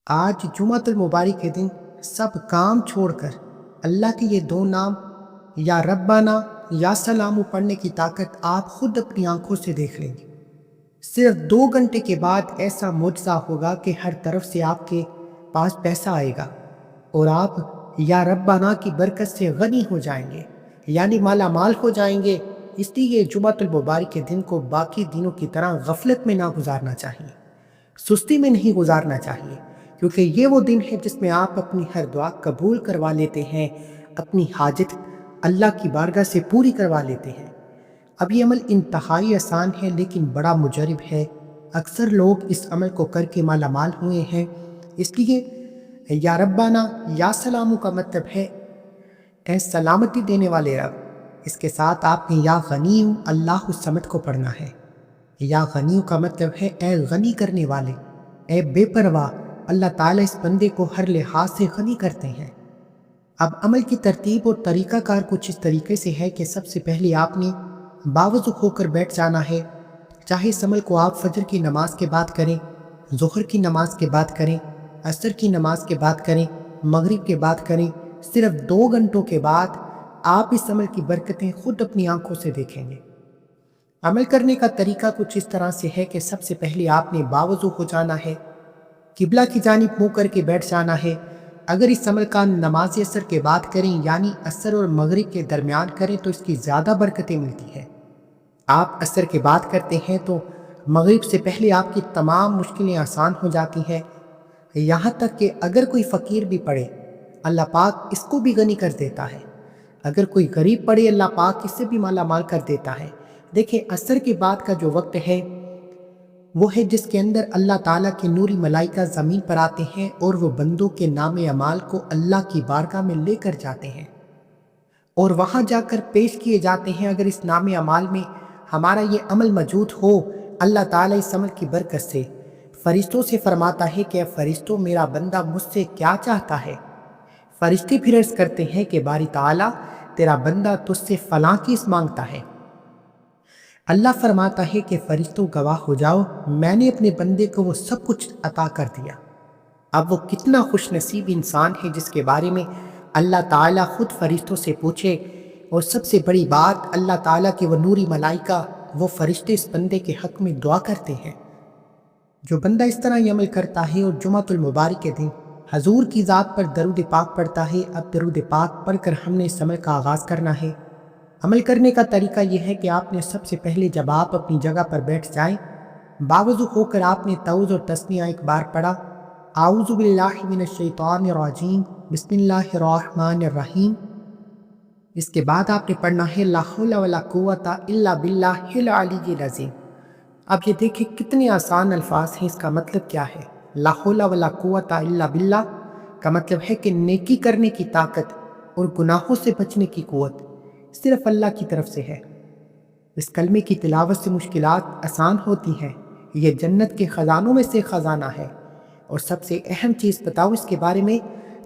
آج جمعۃ المبارک کے دن سب کام چھوڑ کر اللہ کے یہ دو نام یا ربنا یا سلام پڑھنے کی طاقت آپ خود اپنی آنکھوں سے دیکھ لیں گے۔ صرف 2 گھنٹے کے بعد ایسا معجزہ ہوگا کہ ہر طرف سے آپ کے پاس پیسہ آئے گا اور آپ یا ربنا کی برکت سے غنی ہو جائیں گے، یعنی مالا مال ہو جائیں گے۔ اس لیے جمعۃ المبارک کے دن کو باقی دنوں کی طرح غفلت میں نہ گزارنا چاہیے، سستی میں نہیں گزارنا چاہیے، کیونکہ یہ وہ دن ہے جس میں آپ اپنی ہر دعا قبول کروا لیتے ہیں، اپنی حاجت اللہ کی بارگاہ سے پوری کروا لیتے ہیں۔ اب یہ عمل انتہائی آسان ہے لیکن بڑا مجرب ہے۔ اکثر لوگ اس عمل کو کر کے مالا مال ہوئے ہیں۔ اس لیے یا ربنا یا سلامو کا مطلب ہے اے سلامتی دینے والے رب۔ اس کے ساتھ آپ نے یا غنیو اللہ الصمد کو پڑھنا ہے۔ یا غنیو کا مطلب ہے اے غنی کرنے والے، اے بے پرواہ۔ اللہ تعالیٰ اس بندے کو ہر لحاظ سے غنی کرتے ہیں۔ اب عمل کی ترتیب اور طریقہ کار کچھ اس طریقے سے ہے کہ سب سے پہلے آپ نے باوضو ہو کر بیٹھ جانا ہے۔ چاہے اس عمل کو آپ فجر کی نماز کے بعد کریں، ظہر کی نماز کے بعد کریں، عصر کی نماز کے بعد کریں، مغرب کے بعد کریں، صرف 2 گھنٹوں کے بعد آپ اس عمل کی برکتیں خود اپنی آنکھوں سے دیکھیں گے۔ عمل کرنے کا طریقہ کچھ اس طرح سے ہے کہ سب سے پہلے آپ نے باوضو ہو جانا ہے، قبلہ کی جانب منہ کر کے بیٹھ جانا ہے۔ اگر اس عمل کا نماز عصر کے بعد کریں یعنی عصر اور مغرب کے درمیان کریں تو اس کی زیادہ برکتیں ملتی ہیں۔ آپ عصر کے بعد کرتے ہیں تو مغرب سے پہلے آپ کی تمام مشکلیں آسان ہو جاتی ہیں، یہاں تک کہ اگر کوئی فقیر بھی پڑے اللہ پاک اس کو بھی غنی کر دیتا ہے، اگر کوئی غریب پڑے اللہ پاک اس سے بھی مالا مال کر دیتا ہے۔ دیکھیں عصر کے بعد کا جو وقت ہے وہ ہے جس کے اندر اللہ تعالیٰ کے نوری ملائکہ زمین پر آتے ہیں اور وہ بندوں کے نام اعمال کو اللہ کی بارگاہ میں لے کر جاتے ہیں اور وہاں جا کر پیش کیے جاتے ہیں۔ اگر اس نام اعمال میں ہمارا یہ عمل موجود ہو، اللہ تعالیٰ اس عمل کی برکت سے فرشتوں سے فرماتا ہے کہ اے فرشتوں میرا بندہ مجھ سے کیا چاہتا ہے؟ فرشتے پھر عرض کرتے ہیں کہ باری تعالیٰ تیرا بندہ تجھ سے فلاں چیز مانگتا ہے۔ اللہ فرماتا ہے کہ فرشتوں گواہ ہو جاؤ، میں نے اپنے بندے کو وہ سب کچھ عطا کر دیا۔ اب وہ کتنا خوش نصیب انسان ہے جس کے بارے میں اللہ تعالیٰ خود فرشتوں سے پوچھے، اور سب سے بڑی بات اللہ تعالیٰ کے وہ نوری ملائکہ وہ فرشتے اس بندے کے حق میں دعا کرتے ہیں۔ جو بندہ اس طرح یہ عمل کرتا ہے اور جمعۃ المبارک کے دن حضور کی ذات پر درود پاک پڑھتا ہے، اب درود پاک پڑھ کر ہم نے اس عمل کا آغاز کرنا ہے۔ عمل کرنے کا طریقہ یہ ہے کہ آپ نے سب سے پہلے جب آپ اپنی جگہ پر بیٹھ جائیں، باوضو ہو کر آپ نے تعوذ اور تسمیہ ایک بار پڑھا، اعوذ باللہ من الشیطان الرجیم بسم اللہ الرحمن الرحیم۔ اس کے بعد آپ نے پڑھنا ہے لا حول ولا قوت الا باللہ العلی العظیم۔ اب یہ دیکھیں کتنے آسان الفاظ ہیں، اس کا مطلب کیا ہے؟ لا حول ولا قوت الا باللہ کا مطلب ہے کہ نیکی کرنے کی طاقت اور گناہوں سے بچنے کی قوت صرف اللہ کی طرف سے ہے۔ اس کلمے کی تلاوت سے مشکلات آسان ہوتی ہیں، یہ جنت کے خزانوں میں سے خزانہ ہے۔ اور سب سے اہم چیز بتاؤ اس کے بارے میں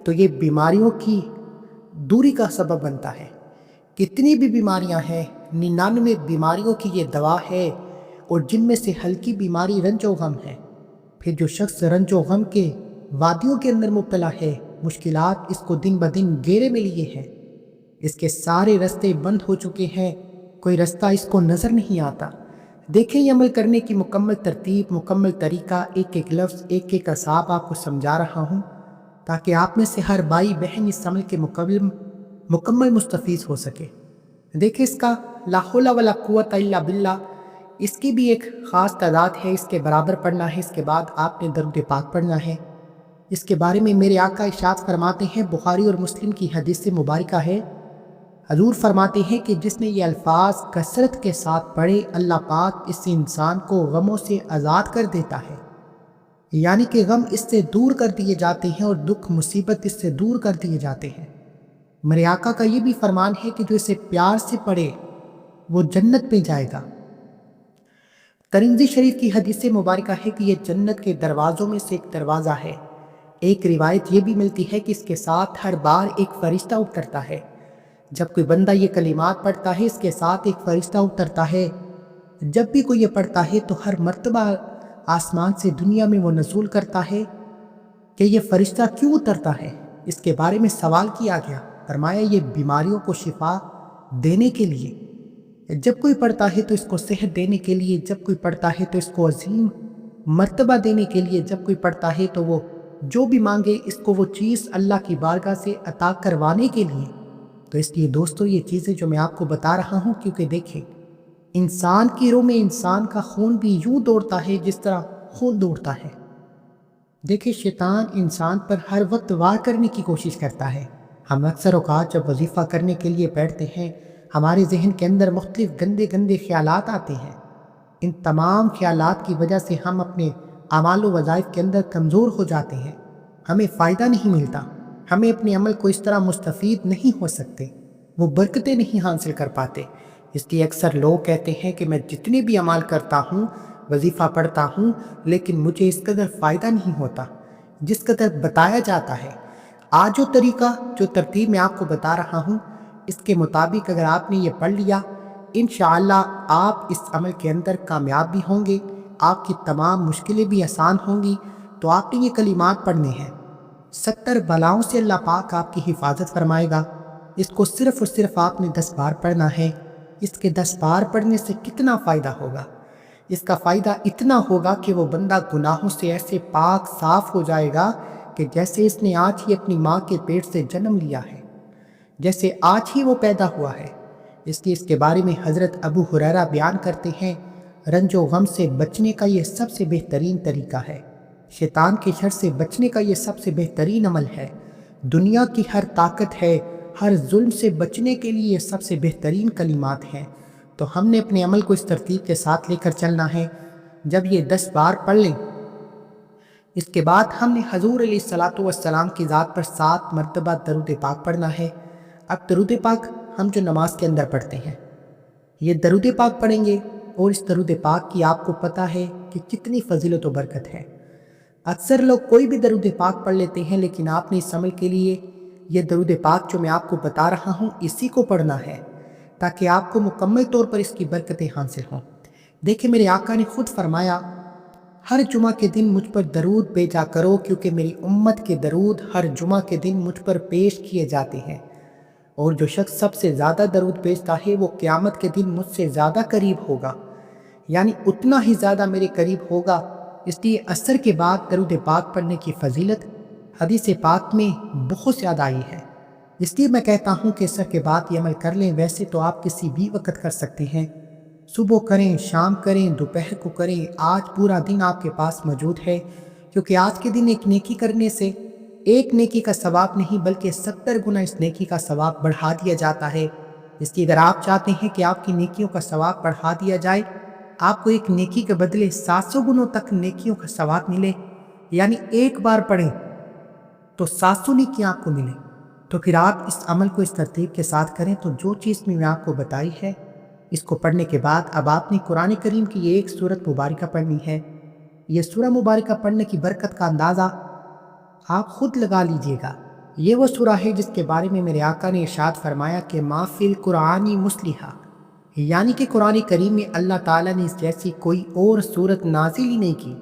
تو یہ بیماریوں کی دوری کا سبب بنتا ہے۔ کتنی بھی بیماریاں ہیں، 99 بیماریوں کی یہ دوا ہے، اور جن میں سے ہلکی بیماری رنج و غم ہے۔ پھر جو شخص رنج و غم کے وادیوں کے اندر مبتلا ہے، مشکلات اس کو دن بدن گھیرے میں لیے ہیں، اس کے سارے رستے بند ہو چکے ہیں، کوئی رستہ اس کو نظر نہیں آتا۔ دیکھیں یہ عمل کرنے کی مکمل ترتیب، مکمل طریقہ، ایک ایک لفظ، ایک ایک اعصاب آپ کو سمجھا رہا ہوں تاکہ آپ میں سے ہر بھائی بہن اس عمل کے مکمل مستفیض ہو سکے۔ دیکھیں اس کا لا حول ولا قوت الا باللہ، اس کی بھی ایک خاص تعداد ہے، اس کے برابر پڑھنا ہے۔ اس کے بعد آپ نے درود پاک پڑھنا ہے۔ اس کے بارے میں میرے آقا ارشاد فرماتے ہیں، بخاری اور مسلم کی حدیث سے مبارکہ ہے، حضور فرماتے ہیں کہ جس نے یہ الفاظ کثرت کے ساتھ پڑھے اللہ پاک اس انسان کو غموں سے آزاد کر دیتا ہے، یعنی کہ غم اس سے دور کر دیے جاتے ہیں اور دکھ مصیبت اس سے دور کر دیے جاتے ہیں۔ میرے آقا کا یہ بھی فرمان ہے کہ جو اسے پیار سے پڑھے وہ جنت میں جائے گا۔ ترمذی شریف کی حدیث مبارکہ ہے کہ یہ جنت کے دروازوں میں سے ایک دروازہ ہے۔ ایک روایت یہ بھی ملتی ہے کہ اس کے ساتھ ہر بار ایک فرشتہ اترتا ہے۔ جب کوئی بندہ یہ کلمات پڑھتا ہے اس کے ساتھ ایک فرشتہ اترتا ہے۔ جب بھی کوئی یہ پڑھتا ہے تو ہر مرتبہ آسمان سے دنیا میں وہ نزول کرتا ہے کہ یہ فرشتہ کیوں اترتا ہے؟ اس کے بارے میں سوال کیا گیا۔ فرمایا یہ بیماریوں کو شفا دینے کے لیے، جب کوئی پڑھتا ہے تو اس کو صحت دینے کے لیے، جب کوئی پڑھتا ہے تو اس کو عظیم مرتبہ دینے کے لیے، جب کوئی پڑھتا ہے تو وہ جو بھی مانگے اس کو وہ چیز اللہ کی بارگاہ سے عطا کروانے کے لیے۔ تو اس لیے دوستو یہ چیزیں جو میں آپ کو بتا رہا ہوں، کیونکہ دیکھیں انسان کی روح میں انسان کا خون بھی یوں دوڑتا ہے جس طرح خون دوڑتا ہے۔ دیکھیں شیطان انسان پر ہر وقت وار کرنے کی کوشش کرتا ہے۔ ہم اکثر اوقات جب وظیفہ کرنے کے لیے بیٹھتے ہیں، ہمارے ذہن کے اندر مختلف گندے گندے خیالات آتے ہیں۔ ان تمام خیالات کی وجہ سے ہم اپنے اعمال و وظائف کے اندر کمزور ہو جاتے ہیں، ہمیں فائدہ نہیں ملتا، ہمیں اپنے عمل کو اس طرح مستفید نہیں ہو سکتے، وہ برکتیں نہیں حاصل کر پاتے۔ اس لیے اکثر لوگ کہتے ہیں کہ میں جتنے بھی عمال کرتا ہوں، وظیفہ پڑھتا ہوں، لیکن مجھے اس قدر فائدہ نہیں ہوتا جس قدر بتایا جاتا ہے۔ آج جو طریقہ جو ترتیب میں آپ کو بتا رہا ہوں، اس کے مطابق اگر آپ نے یہ پڑھ لیا، انشاءاللہ آپ اس عمل کے اندر کامیاب بھی ہوں گے، آپ کی تمام مشکلیں بھی آسان ہوں گی۔ تو آپ نے یہ کلمات پڑھنے ہیں، 70 بلاؤں سے اللہ پاک آپ کی حفاظت فرمائے گا۔ اس کو صرف اور صرف آپ نے 10 بار پڑھنا ہے۔ اس کے 10 بار پڑھنے سے کتنا فائدہ ہوگا؟ اس کا فائدہ اتنا ہوگا کہ وہ بندہ گناہوں سے ایسے پاک صاف ہو جائے گا کہ جیسے اس نے آج ہی اپنی ماں کے پیٹ سے جنم لیا ہے، جیسے آج ہی وہ پیدا ہوا ہے۔ اس لیے اس کے بارے میں حضرت ابو ہریرہ بیان کرتے ہیں، رنج و غم سے بچنے کا یہ سب سے بہترین طریقہ ہے، شیطان کے شر سے بچنے کا یہ سب سے بہترین عمل ہے، دنیا کی ہر طاقت ہے، ہر ظلم سے بچنے کے لیے یہ سب سے بہترین کلمات ہیں۔ تو ہم نے اپنے عمل کو اس ترتیب کے ساتھ لے کر چلنا ہے۔ جب یہ 10 بار پڑھ لیں، اس کے بعد ہم نے حضور علیہ الصلوۃ والسلام کی ذات پر 7 مرتبہ درود پاک پڑھنا ہے۔ اب درود پاک ہم جو نماز کے اندر پڑھتے ہیں، یہ درود پاک پڑھیں گے، اور اس درود پاک کی آپ کو پتہ ہے کہ کتنی فضیلت و برکت ہے۔ اکثر لوگ کوئی بھی درود پاک پڑھ لیتے ہیں، لیکن آپ نے اس عمل کے لیے یہ درود پاک جو میں آپ کو بتا رہا ہوں اسی کو پڑھنا ہے، تاکہ آپ کو مکمل طور پر اس کی برکتیں حاصل ہوں۔ دیکھیں میرے آقا نے خود فرمایا، ہر جمعہ کے دن مجھ پر درود بھیجا کرو، کیونکہ میری امت کے درود ہر جمعہ کے دن مجھ پر پیش کیے جاتے ہیں، اور جو شخص سب سے زیادہ درود بھیجتا ہے وہ قیامت کے دن مجھ سے زیادہ قریب ہوگا، یعنی اتنا ہی زیادہ میرے قریب ہوگا۔ اس لیے عصر کے بعد درود پاک پڑھنے کی فضیلت حدیث پاک میں بہت زیادہ آئی ہے۔ اس لیے میں کہتا ہوں کہ عصر کے بعد یہ عمل کر لیں۔ ویسے تو آپ کسی بھی وقت کر سکتے ہیں، صبح کریں، شام کریں، دوپہر کو کریں، آج پورا دن آپ کے پاس موجود ہے، کیونکہ آج کے دن ایک نیکی کرنے سے ایک نیکی کا ثواب نہیں بلکہ 70 گنا اس نیکی کا ثواب بڑھا دیا جاتا ہے۔ اس لیے اگر آپ چاہتے ہیں کہ آپ کی نیکیوں کا ثواب بڑھا دیا جائے، آپ کو ایک نیکی کے بدلے 700 گنوں تک نیکیوں کا ثواب ملے، یعنی ایک بار پڑھیں تو 700 نیکیاں آپ کو ملیں، تو پھر آپ اس عمل کو اس ترتیب کے ساتھ کریں۔ تو جو چیز میں آپ کو بتائی ہے، اس کو پڑھنے کے بعد اب آپ نے قرآن کریم کی یہ ایک سورت مبارکہ پڑھنی ہے۔ یہ سورہ مبارکہ پڑھنے کی برکت کا اندازہ آپ خود لگا لیجئے گا۔ یہ وہ سورہ ہے جس کے بارے میں میرے آقا نے ارشاد فرمایا کہ ما فی القرآن مثلھا، یعنی کہ قرآن کریم میں اللہ تعالیٰ نے اس جیسی کوئی اور سورت نازل ہی نہیں کی۔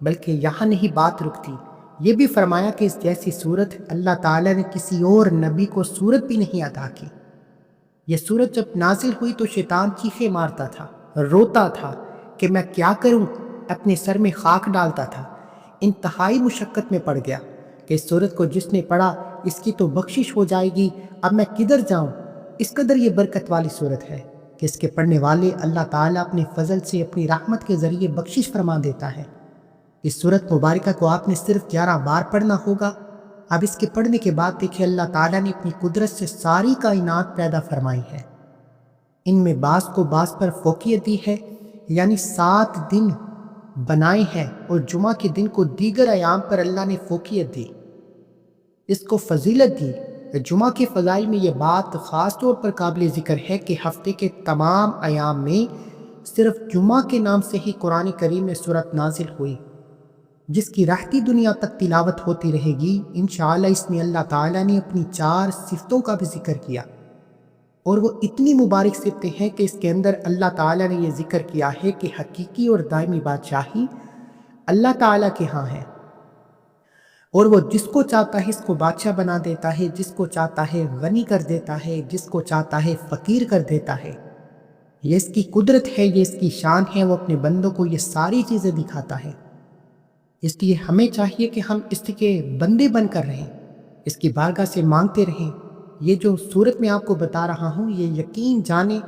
بلکہ یہاں نہیں بات رکتی، یہ بھی فرمایا کہ اس جیسی سورت اللہ تعالیٰ نے کسی اور نبی کو سورت بھی نہیں عطا کی۔ یہ سورت جب نازل ہوئی تو شیطان چیخے مارتا تھا، روتا تھا کہ میں کیا کروں، اپنے سر میں خاک ڈالتا تھا، انتہائی مشقت میں پڑ گیا کہ اس سورت کو جس نے پڑھا اس کی تو بخشش ہو جائے گی، اب میں کدھر جاؤں۔ اس قدر یہ برکت والی سورت ہے کہ اس کے پڑھنے والے اللہ تعالیٰ اپنے فضل سے اپنی رحمت کے ذریعے بخشش فرما دیتا ہے۔ اس سورت مبارکہ کو آپ نے صرف 11 بار پڑھنا ہوگا۔ اب اس کے پڑھنے کے بعد دیکھیں اللہ تعالیٰ نے اپنی قدرت سے ساری کائنات پیدا فرمائی ہے، ان میں بعض کو بعض پر فوقیت دی ہے، یعنی 7 دن بنائے ہیں اور جمعہ کے دن کو دیگر ایام پر اللہ نے فوقیت دی، اس کو فضیلت دی۔ جمعہ کے فضائل میں یہ بات خاص طور پر قابل ذکر ہے کہ ہفتے کے تمام ایام میں صرف جمعہ کے نام سے ہی قرآن کریم میں سورت نازل ہوئی، جس کی رہتی دنیا تک تلاوت ہوتی رہے گی۔ انشاءاللہ اس میں اللہ تعالیٰ نے اپنی 4 صفتوں کا بھی ذکر کیا، اور وہ اتنی مبارک صفتیں ہیں کہ اس کے اندر اللہ تعالیٰ نے یہ ذکر کیا ہے کہ حقیقی اور دائمی بادشاہی اللہ تعالیٰ کے ہاں ہے، اور وہ جس کو چاہتا ہے اس کو بادشاہ بنا دیتا ہے، جس کو چاہتا ہے غنی کر دیتا ہے، جس کو چاہتا ہے فقیر کر دیتا ہے۔ یہ اس کی قدرت ہے، یہ اس کی شان ہے، وہ اپنے بندوں کو یہ ساری چیزیں دکھاتا ہے۔ اس لیے ہمیں چاہیے کہ ہم اس کے بندے بن کر رہیں، اس کی بارگاہ سے مانگتے رہیں۔ یہ جو صورت میں آپ کو بتا رہا ہوں یہ یقین جانے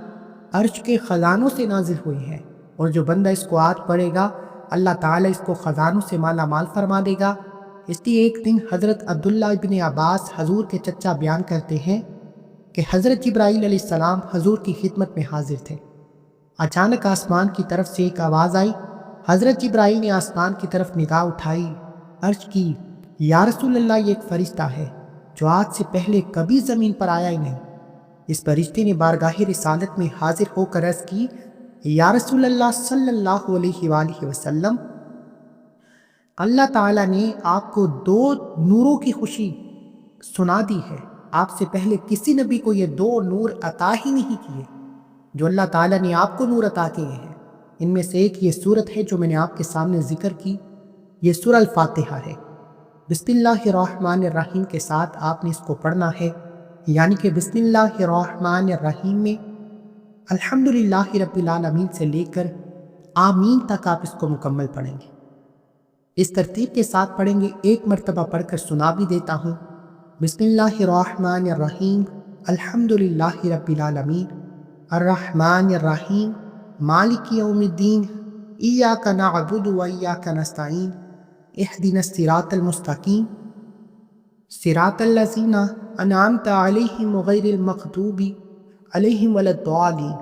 عرش کے خزانوں سے نازل ہوئی ہے، اور جو بندہ اس کو آج پڑھے گا اللہ تعالیٰ اس کو خزانوں سے مالا مال فرما دے گا۔ اس لیے ایک دن حضرت عبداللہ ابن عباس حضور کے چچا بیان کرتے ہیں کہ حضرت جبرائیل علیہ السلام حضور کی خدمت میں حاضر تھے۔ اچانک آسمان کی طرف سے ایک آواز آئی۔ حضرت جبرائیل نے آسمان کی طرف نگاہ اٹھائی، عرض کی، یا رسول اللہ، یہ ایک فرشتہ ہے جو آج سے پہلے کبھی زمین پر آیا ہی نہیں۔ اس فرشتے نے بارگاہ رسالت میں حاضر ہو کر عرض کی، یا رسول اللہ صلی اللہ علیہ وآلہ وسلم، اللہ تعالیٰ نے آپ کو 2 نوروں کی خوشی سنا دی ہے۔ آپ سے پہلے کسی نبی کو یہ 2 نور عطا ہی نہیں کیے جو اللہ تعالیٰ نے آپ کو نور عطا کیے ہیں۔ ان میں سے ایک یہ سورت ہے جو میں نے آپ کے سامنے ذکر کی، یہ سورہ الفاتحہ ہے۔ بسم اللہ الرحمن الرحیم کے ساتھ آپ نے اس کو پڑھنا ہے، یعنی کہ بسم اللہ الرحمن الرحیم میں الحمدللہ رب العالمین سے لے کر آمین تک آپ اس کو مکمل پڑھیں گے۔ اس ترتیب کے ساتھ پڑھیں گے، ایک مرتبہ پڑھ کر سنا بھی دیتا ہوں۔ بسم اللہ الرحمن الرحیم، الحمدللہ رب العالمین، الرحمن الرحیم، مالک یوم الدین، ایاک نعبد و ایاک نستعین، اہدنا الصراط المستقیم، صراط الذین انعمت علیہم غیر المغضوب علیہم ولا الضالین۔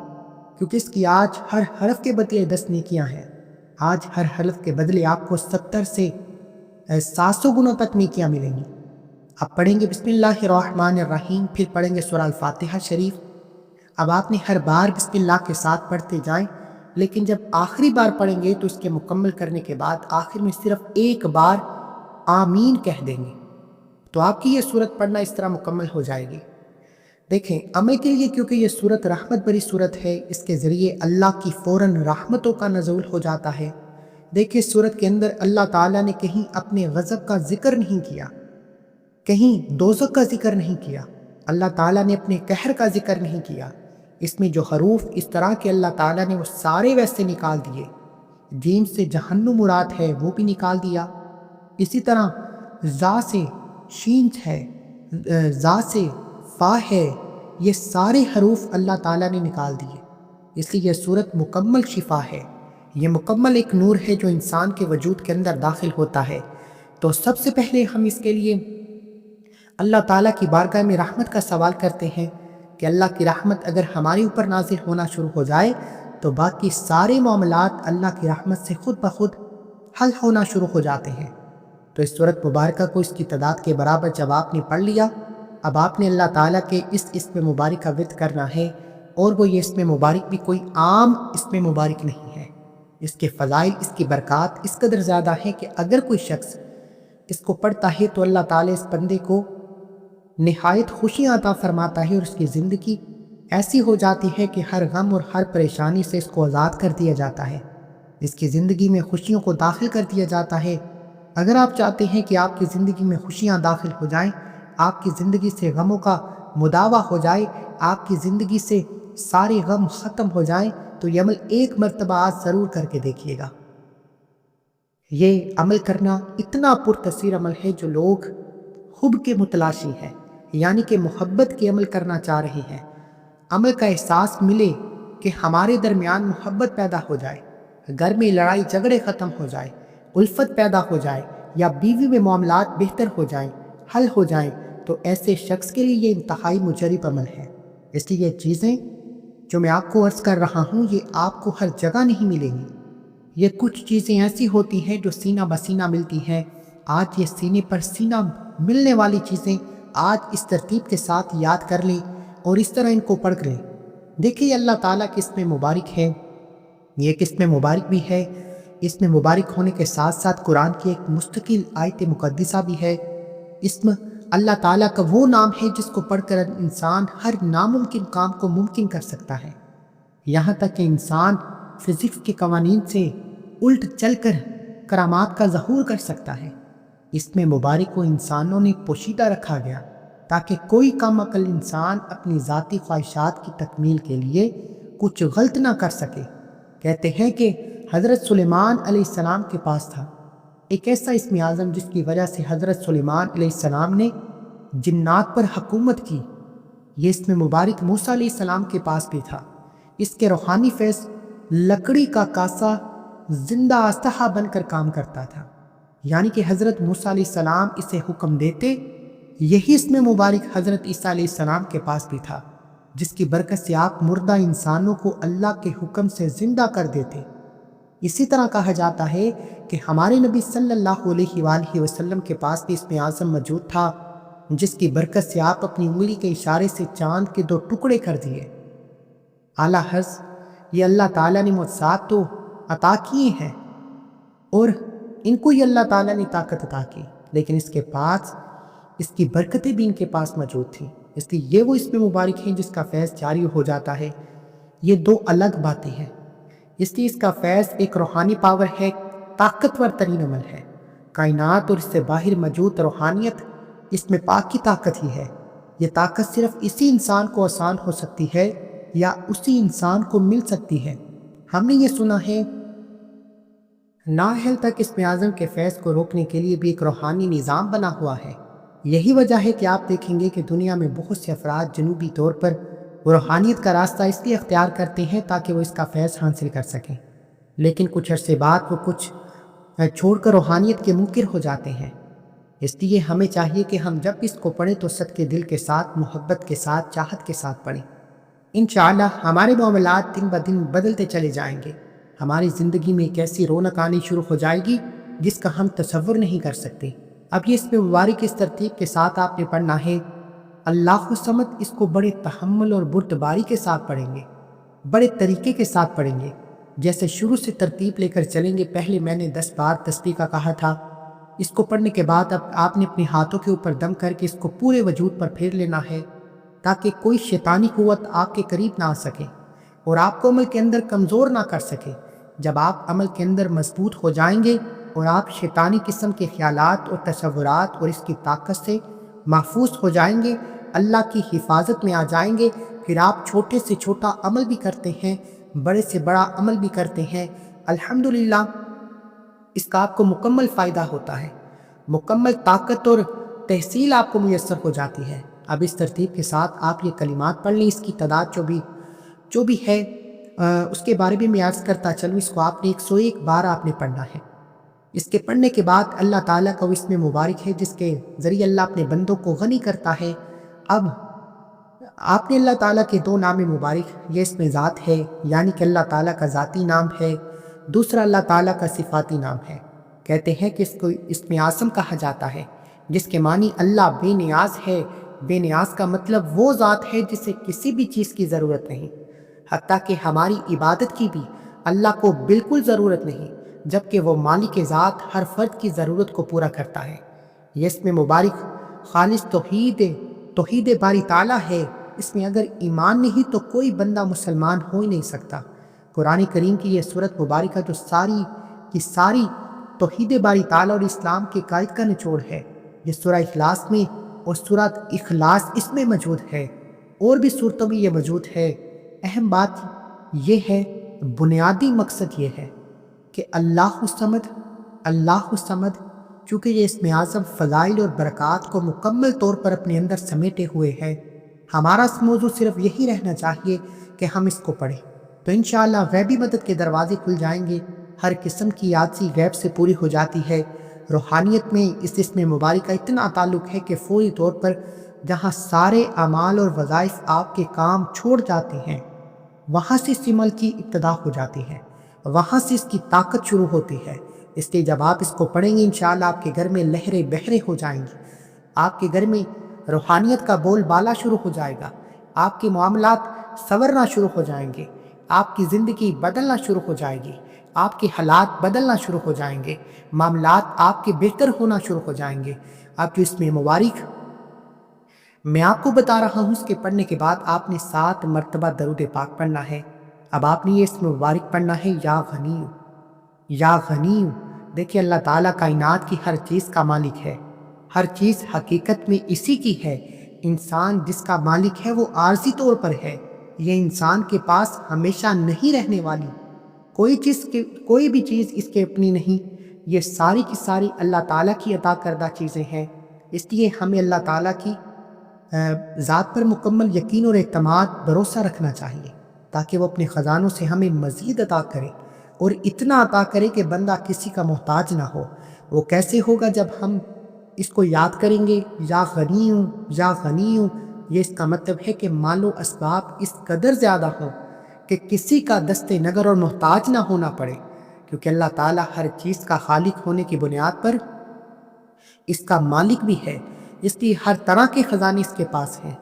کیونکہ اس کی آج ہر حرف کے بدلے 10 نیکیاں ہیں۔ آج ہر حرف کے بدلے آپ کو 70 سے 700 گنوں تک نیکیاں ملیں گی۔ اب پڑھیں گے بسم اللہ الرحمن الرحیم، پھر پڑھیں گے سورہ الفاتحہ شریف۔ اب آپ نے ہر بار بسم اللہ کے ساتھ پڑھتے جائیں، لیکن جب آخری بار پڑھیں گے تو اس کے مکمل کرنے کے بعد آخر میں صرف ایک بار آمین کہہ دیں گے، تو آپ کی یہ سورت پڑھنا اس طرح مکمل ہو جائے گی۔ دیکھیں، عمل کے لیے کیونکہ یہ سورت رحمت بری سورت ہے، اس کے ذریعے اللہ کی فوراً رحمتوں کا نزول ہو جاتا ہے۔ دیکھیں، سورت کے اندر اللہ تعالیٰ نے کہیں اپنے غضب کا ذکر نہیں کیا، کہیں دوزخ کا ذکر نہیں کیا، اللہ تعالیٰ نے اپنے قہر کا ذکر نہیں کیا۔ اس میں جو حروف اس طرح کے اللہ تعالیٰ نے وہ سارے ویسے نکال دیے۔ جیم سے جہنم مراد ہے وہ بھی نکال دیا، اسی طرح زا سے شین ہے، زا سے فا ہے، یہ سارے حروف اللہ تعالیٰ نے نکال دیے۔ اس لیے یہ صورت مکمل شفا ہے، یہ مکمل ایک نور ہے جو انسان کے وجود کے اندر داخل ہوتا ہے۔ تو سب سے پہلے ہم اس کے لیے اللہ تعالیٰ کی بارگاہ میں رحمت کا سوال کرتے ہیں کہ اللہ کی رحمت اگر ہمارے اوپر نازل ہونا شروع ہو جائے تو باقی سارے معاملات اللہ کی رحمت سے خود بخود حل ہونا شروع ہو جاتے ہیں۔ تو اس سورت مبارکہ کو اس کی تعداد کے برابر جب آپ نے پڑھ لیا، اب آپ نے اللہ تعالیٰ کے اس اسم مبارک کا ورد کرنا ہے، اور وہ یہ اسم مبارک بھی کوئی عام اسم مبارک نہیں ہے۔ اس کے فضائل، اس کی برکات اس قدر زیادہ ہیں کہ اگر کوئی شخص اس کو پڑھتا ہے تو اللہ تعالیٰ اس بندے کو نہایت خوشیاں عطا فرماتا ہے، اور اس کی زندگی ایسی ہو جاتی ہے کہ ہر غم اور ہر پریشانی سے اس کو آزاد کر دیا جاتا ہے، اس کی زندگی میں خوشیوں کو داخل کر دیا جاتا ہے۔ اگر آپ چاہتے ہیں کہ آپ کی زندگی میں خوشیاں داخل ہو جائیں، آپ کی زندگی سے غموں کا مداوع ہو جائے، آپ کی زندگی سے سارے غم ختم ہو جائیں، تو یہ عمل ایک مرتبہ آج ضرور کر کے دیکھیے گا۔ یہ عمل کرنا اتنا پرتاثیر عمل ہے جو لوگ حب کے متلاشی ہیں، یعنی کہ محبت کے عمل کرنا چاہ رہے ہیں، عمل کا احساس ملے کہ ہمارے درمیان محبت پیدا ہو جائے، گھر میں لڑائی جھگڑے ختم ہو جائے، الفت پیدا ہو جائے، یا بیوی میں معاملات بہتر ہو جائیں، حل ہو جائیں، تو ایسے شخص کے لیے یہ انتہائی مجرب عمل ہے۔ اس لیے یہ چیزیں جو میں آپ کو عرض کر رہا ہوں یہ آپ کو ہر جگہ نہیں ملیں گی۔ یہ کچھ چیزیں ایسی ہوتی ہیں جو سینہ بسینہ ملتی ہیں۔ آج یہ سینے پر سینہ ملنے والی چیزیں آج اس ترتیب کے ساتھ یاد کر لیں اور اس طرح ان کو پڑھ لیں۔ دیکھیے، اللہ تعالیٰ کی اسم مبارک ہے، یہ ایک اسم مبارک بھی ہے۔ اسم مبارک ہونے کے ساتھ ساتھ قرآن کی ایک مستقل آیت مقدسہ بھی ہے۔ اسم اللہ تعالیٰ کا وہ نام ہے جس کو پڑھ کر انسان ہر ناممکن کام کو ممکن کر سکتا ہے، یہاں تک کہ انسان فزکس کے قوانین سے الٹ چل کر کرامات کا ظہور کر سکتا ہے۔ اس میں مبارک کو انسانوں نے پوشیدہ رکھا گیا تاکہ کوئی کم عقل انسان اپنی ذاتی خواہشات کی تکمیل کے لیے کچھ غلط نہ کر سکے۔ کہتے ہیں کہ حضرت سلیمان علیہ السلام کے پاس تھا ایک ایسا اسم اعظم جس کی وجہ سے حضرت سلیمان علیہ السلام نے جنات پر حکومت کی۔ یہ اسم مبارک موسیٰ علیہ السلام کے پاس بھی تھا۔ اس کے روحانی فیض لکڑی کا کاسا زندہ استہا بن کر کام کرتا تھا، یعنی کہ حضرت موسیٰ علیہ السلام اسے حکم دیتے۔ یہی اسم مبارک حضرت عیسیٰ علیہ السلام کے پاس بھی تھا، جس کی برکت سے آپ مردہ انسانوں کو اللہ کے حکم سے زندہ کر دیتے۔ اسی طرح کہا جاتا ہے کہ ہمارے نبی صلی اللہ علیہ وآلہ وسلم کے پاس بھی اسم اعظم موجود تھا، جس کی برکت سے آپ اپنی انگلی کے اشارے سے چاند کے 2 ٹکڑے کر دیے۔ اعلیٰ حضرت یہ اللہ تعالیٰ نے معجزات تو عطا کیے ہیں اور ان کو یہ اللہ تعالیٰ نے طاقت عطا کی، لیکن اس کے پاس اس کی برکتیں بھی ان کے پاس موجود تھیں، اس لیے یہ وہ اسم مبارک ہیں جس کا فیض جاری ہو جاتا ہے۔ یہ 2 الگ باتیں ہیں، اس لیے اس کا فیض ایک روحانی پاور ہے، طاقتور ترین عمل ہے۔ کائنات اور اس سے باہر موجود روحانیت اس میں پاک کی طاقت ہی ہے۔ یہ طاقت صرف اسی انسان کو آسان ہو سکتی ہے یا اسی انسان کو مل سکتی ہے۔ ہم نے یہ سنا ہے نااہل تک اسم اعظم کے فیض کو روکنے کے لیے بھی ایک روحانی نظام بنا ہوا ہے۔ یہی وجہ ہے کہ آپ دیکھیں گے کہ دنیا میں بہت سے افراد جنوبی طور پر روحانیت کا راستہ اس لیے اختیار کرتے ہیں تاکہ وہ اس کا فیض حاصل کر سکیں، لیکن کچھ عرصے بعد وہ کچھ چھوڑ کر روحانیت کے منکر ہو جاتے ہیں۔ اس لیے ہمیں چاہیے کہ ہم جب اس کو پڑھیں تو صدقے دل کے ساتھ، محبت کے ساتھ، چاہت کے ساتھ پڑھیں۔ انشاءاللہ ہمارے معاملات دن بدن بدلتے چلے جائیں گے، ہماری زندگی میں ایک ایسی رونق آنی شروع ہو جائے گی جس کا ہم تصور نہیں کر سکتے۔ اب یہ اسم مبارک اس ترتیب کے ساتھ آپ نے پڑھنا ہے۔ اللہ الصمد اس کو بڑے تحمل اور بردباری کے ساتھ پڑھیں گے، بڑے طریقے کے ساتھ پڑھیں گے، جیسے شروع سے ترتیب لے کر چلیں گے۔ پہلے میں نے 10 بار تسبیح کا کہا تھا، اس کو پڑھنے کے بعد اب آپ نے اپنے ہاتھوں کے اوپر دم کر کے اس کو پورے وجود پر پھیر لینا ہے تاکہ کوئی شیطانی قوت آپ کے قریب نہ آ سکے اور آپ کو عمل کے اندر کمزور نہ کر سکے۔ جب آپ عمل کے اندر مضبوط ہو جائیں گے اور آپ شیطانی قسم کے خیالات اور تصورات اور اس کی طاقت سے محفوظ ہو جائیں گے، اللہ کی حفاظت میں آ جائیں گے، پھر آپ چھوٹے سے چھوٹا عمل بھی کرتے ہیں، بڑے سے بڑا عمل بھی کرتے ہیں، الحمدللہ اس کا آپ کو مکمل فائدہ ہوتا ہے، مکمل طاقت اور تحصیل آپ کو میسر ہو جاتی ہے۔ اب اس ترتیب کے ساتھ آپ یہ کلمات پڑھ لیں، اس کی تعداد جو بھی ہے اس کے بارے میں میں عرض کرتا چلوں۔ اس کو آپ نے 101 بار آپ نے پڑھنا ہے۔ اس کے پڑھنے کے بعد اللہ تعالیٰ کا وہ اسم مبارک ہے جس کے ذریعے اللہ اپنے بندوں کو غنی کرتا ہے۔ اب آپ نے اللہ تعالیٰ کے 2 نام مبارک، یہ اسم ذات ہے یعنی کہ اللہ تعالیٰ کا ذاتی نام ہے، دوسرا اللہ تعالیٰ کا صفاتی نام ہے۔ کہتے ہیں کہ اس کو اسم اعظم کہا جاتا ہے جس کے معنی اللہ بے نیاز ہے۔ بے نیاز کا مطلب وہ ذات ہے جسے کسی بھی چیز کی ضرورت نہیں، حتیٰ کہ ہماری عبادت کی بھی اللہ کو بالکل ضرورت نہیں، جبکہ وہ مالک ذات ہر فرد کی ضرورت کو پورا کرتا ہے۔ یہ اسم مبارک خالص توحید باری تعالیٰ ہے۔ اس میں اگر ایمان نہیں تو کوئی بندہ مسلمان ہو ہی نہیں سکتا۔ قرآن کریم کی یہ سورت مبارکہ جو ساری کی ساری توحید باری تعالیٰ اور اسلام کے قائد کا نچوڑ ہے، یہ سورہ اخلاص میں اور سورۃ اخلاص اس میں موجود ہے، اور بھی صورتوں میں یہ موجود ہے۔ اہم بات یہ ہے، بنیادی مقصد یہ ہے کہ اللہ الصمد، چونکہ یہ اسم اعظم فضائل اور برکات کو مکمل طور پر اپنے اندر سمیٹے ہوئے ہے، ہمارا موضوع صرف یہی رہنا چاہیے کہ ہم اس کو پڑھیں تو انشاءاللہ غیبی مدد کے دروازے کھل جائیں گے، ہر قسم کی عاجزی غیب سے پوری ہو جاتی ہے۔ روحانیت میں اس اسم مبارک کا اتنا تعلق ہے کہ فوری طور پر جہاں سارے اعمال اور وظائف آپ کے کام چھوڑ جاتے ہیں، وہاں سے اس عمل کی ابتدا ہو جاتی ہے، وہاں سے اس کی طاقت شروع ہوتی ہے۔ اس لیے جب آپ اس کو پڑھیں گے انشاءاللہ آپ کے گھر میں لہریں بہریں ہو جائیں گی، آپ کے گھر میں روحانیت کا بول بالا شروع ہو جائے گا، آپ کے معاملات سنورنا شروع ہو جائیں گے، آپ کی زندگی بدلنا شروع ہو جائے گی، آپ کے حالات بدلنا شروع ہو جائیں گے، معاملات آپ کے بہتر ہونا شروع ہو جائیں گے۔ اب جو اسم مبارک میں آپ کو بتا رہا ہوں، اس کے پڑھنے کے بعد آپ نے 7 مرتبہ درود پاک پڑھنا ہے۔ اب آپ نے یہ اسم مبارک پڑھنا ہے، یا غنی، یا غنی، دیکھیں اللہ تعالیٰ کائنات کی ہر چیز کا مالک ہے، ہر چیز حقیقت میں اسی کی ہے۔ انسان جس کا مالک ہے وہ عارضی طور پر ہے، یہ انسان کے پاس ہمیشہ نہیں رہنے والی، کوئی بھی چیز اس کے اپنی نہیں، یہ ساری کی ساری اللہ تعالیٰ کی عطا کردہ چیزیں ہیں۔ اس لیے ہمیں اللہ تعالیٰ کی ذات پر مکمل یقین اور اعتماد بھروسہ رکھنا چاہیے، تاکہ وہ اپنے خزانوں سے ہمیں مزید عطا کرے، اور اتنا عطا کرے کہ بندہ کسی کا محتاج نہ ہو۔ وہ کیسے ہوگا؟ جب ہم اس کو یاد کریں گے، یا غنی ہوں یا غنی ہوں، یہ اس کا مطلب ہے کہ مال و اسباب اس قدر زیادہ ہوں کہ کسی کا دست نگر اور محتاج نہ ہونا پڑے، کیونکہ اللہ تعالیٰ ہر چیز کا خالق ہونے کی بنیاد پر اس کا مالک بھی ہے، اس لیے ہر طرح کے خزانے اس کے پاس ہیں۔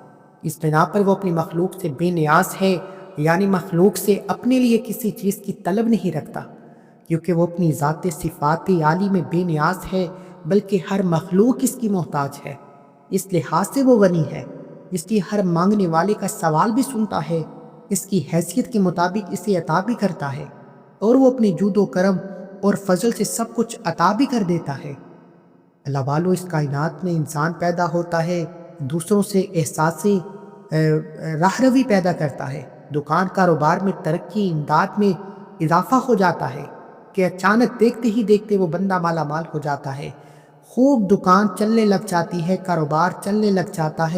اس بنا پر وہ اپنی مخلوق سے بے نیاز ہے، یعنی مخلوق سے اپنے لیے کسی چیز کی طلب نہیں رکھتا، کیونکہ وہ اپنی ذات صفات عالی میں بے نیاز ہے، بلکہ ہر مخلوق اس کی محتاج ہے۔ اس لحاظ سے وہ غنی ہے، اس لیے ہر مانگنے والے کا سوال بھی سنتا ہے، اس کی حیثیت کے مطابق اسے عطا بھی کرتا ہے، اور وہ اپنے جود و کرم اور فضل سے سب کچھ عطا بھی کر دیتا ہے۔ اللہ والو، اس کائنات میں انسان پیدا ہوتا ہے، دوسروں سے احساس راہروی پیدا کرتا ہے، دکان کاروبار میں ترقی امداد میں اضافہ ہو جاتا ہے کہ اچانک دیکھتے ہی دیکھتے وہ بندہ مالا مال ہو جاتا ہے، خوب دکان چلنے لگ جاتی ہے، کاروبار چلنے لگ جاتا ہے۔